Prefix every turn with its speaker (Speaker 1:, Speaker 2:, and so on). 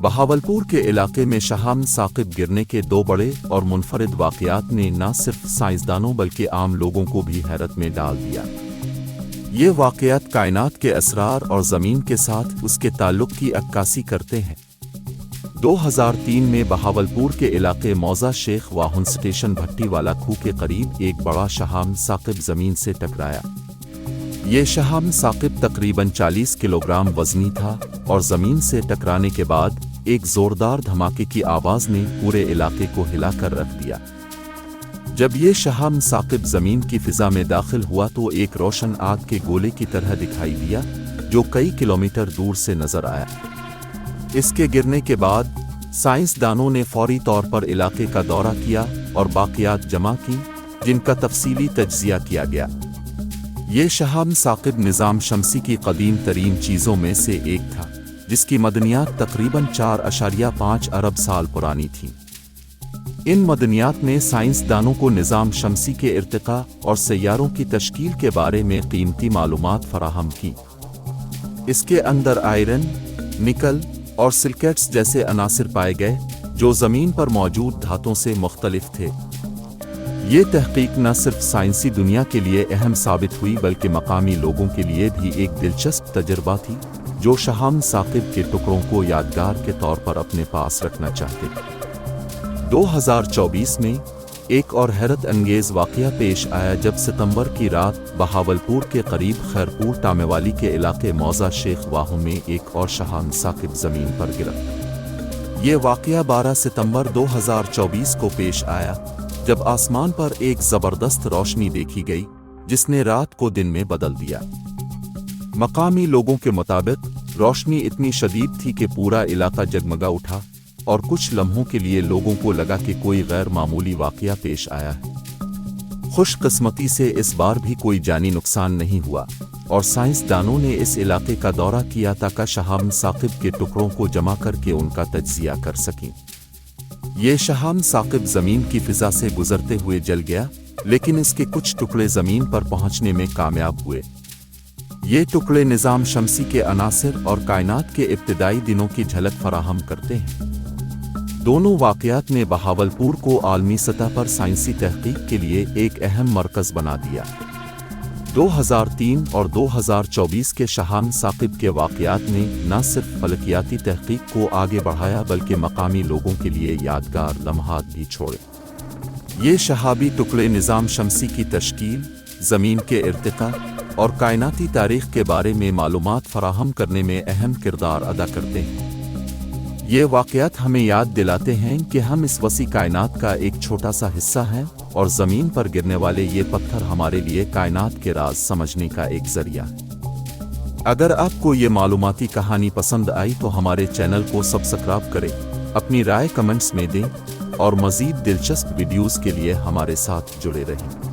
Speaker 1: بہاولپور کے علاقے میں شہاب ثاقب گرنے کے دو بڑے اور منفرد واقعات نے نہ صرف سائنسدانوں بلکہ عام لوگوں کو بھی حیرت میں ڈال دیا۔ یہ واقعات کائنات کے اسرار اور زمین کے ساتھ اس کے تعلق کی عکاسی کرتے ہیں۔ 2003 میں بہاولپور کے علاقے موزہ شیخ واہن سٹیشن بھٹی والا کھو کے قریب ایک بڑا شہاب ثاقب زمین سے ٹکرایا۔ یہ شہاب ثاقب تقریباً 40 کلوگرام وزنی تھا اور زمین سے ٹکرانے کے بعد ایک زوردار دھماکے کی آواز نے پورے علاقے کو ہلا کر رکھ دیا۔ جب یہ شہاب ثاقب زمین کی فضا میں داخل ہوا تو ایک روشن آگ کے گولے کی طرح دکھائی دیا جو کئی کلومیٹر دور سے نظر آیا۔ اس کے گرنے کے بعد سائنسدانوں نے فوری طور پر علاقے کا دورہ کیا اور باقیات جمع کی جن کا تفصیلی تجزیہ کیا گیا۔ یہ شہاب ثاقب نظام شمسی کی قدیم ترین چیزوں میں سے ایک تھا جس کی معدنیات تقریباً 4.5 ارب سال پرانی تھیں۔ ان معدنیات نے سائنسدانوں کو نظام شمسی کے ارتقاء اور سیاروں کی تشکیل کے بارے میں قیمتی معلومات فراہم کی۔ اس کے اندر آئرن، نکل اور سلکیٹس جیسے عناصر پائے گئے جو زمین پر موجود دھاتوں سے مختلف تھے۔ یہ تحقیق نہ صرف سائنسی دنیا کے لیے اہم ثابت ہوئی بلکہ مقامی لوگوں کے لیے بھی ایک دلچسپ تجربہ تھی جو شہاب ثاقب کے ٹکڑوں کو یادگار کے طور پر اپنے پاس رکھنا چاہتے تھے۔ 2024 میں ایک اور حیرت انگیز واقعہ پیش آیا جب ستمبر کی رات بہاولپور کے قریب خیرپور ٹامیوالی کے علاقے موزہ شیخ واہن میں ایک اور شہاب ثاقب زمین پر گرا۔ یہ واقعہ 12 ستمبر 2024 کو پیش آیا جب آسمان پر ایک زبردست روشنی دیکھی گئی جس نے رات کو دن میں بدل دیا۔ مقامی لوگوں کے مطابق روشنی اتنی شدید تھی کہ پورا علاقہ جگمگا اٹھا اور کچھ لمحوں کے لیے لوگوں کو لگا کہ کوئی غیر معمولی واقعہ پیش آیا ہے۔ خوش قسمتی سے اس بار بھی کوئی جانی نقصان نہیں ہوا اور سائنسدانوں نے اس علاقے کا دورہ کیا تاکہ شہاب ثاقب کے ٹکڑوں کو جمع کر کے ان کا تجزیہ کر سکیں۔ یہ شہاب ثاقب زمین کی فضا سے گزرتے ہوئے جل گیا لیکن اس کے کچھ ٹکڑے زمین پر پہنچنے میں کامیاب ہوئے۔ یہ ٹکڑے نظام شمسی کے عناصر اور کائنات کے ابتدائی دنوں کی جھلک فراہم کرتے ہیں۔ دونوں واقعات نے بہاولپور کو عالمی سطح پر سائنسی تحقیق کے لیے ایک اہم مرکز بنا دیا۔ 2003 اور 2024 کے شہاب ثاقب کے واقعات نے نہ صرف فلکیاتی تحقیق کو آگے بڑھایا بلکہ مقامی لوگوں کے لیے یادگار لمحات بھی چھوڑے۔ یہ شہابی ٹکڑے نظام شمسی کی تشکیل، زمین کے ارتقاء اور کائناتی تاریخ کے بارے میں معلومات فراہم کرنے میں اہم کردار ادا کرتے ہیں۔ یہ واقعات ہمیں یاد دلاتے ہیں کہ ہم اس وسیع کائنات کا ایک چھوٹا سا حصہ ہیں اور زمین پر گرنے والے یہ پتھر ہمارے لیے کائنات کے راز سمجھنے کا ایک ذریعہ ہے۔ اگر آپ کو یہ معلوماتی کہانی پسند آئی تو ہمارے چینل کو سبسکرائب کریں، اپنی رائے کمنٹس میں دیں اور مزید دلچسپ ویڈیوز کے لیے ہمارے ساتھ جڑے رہیں۔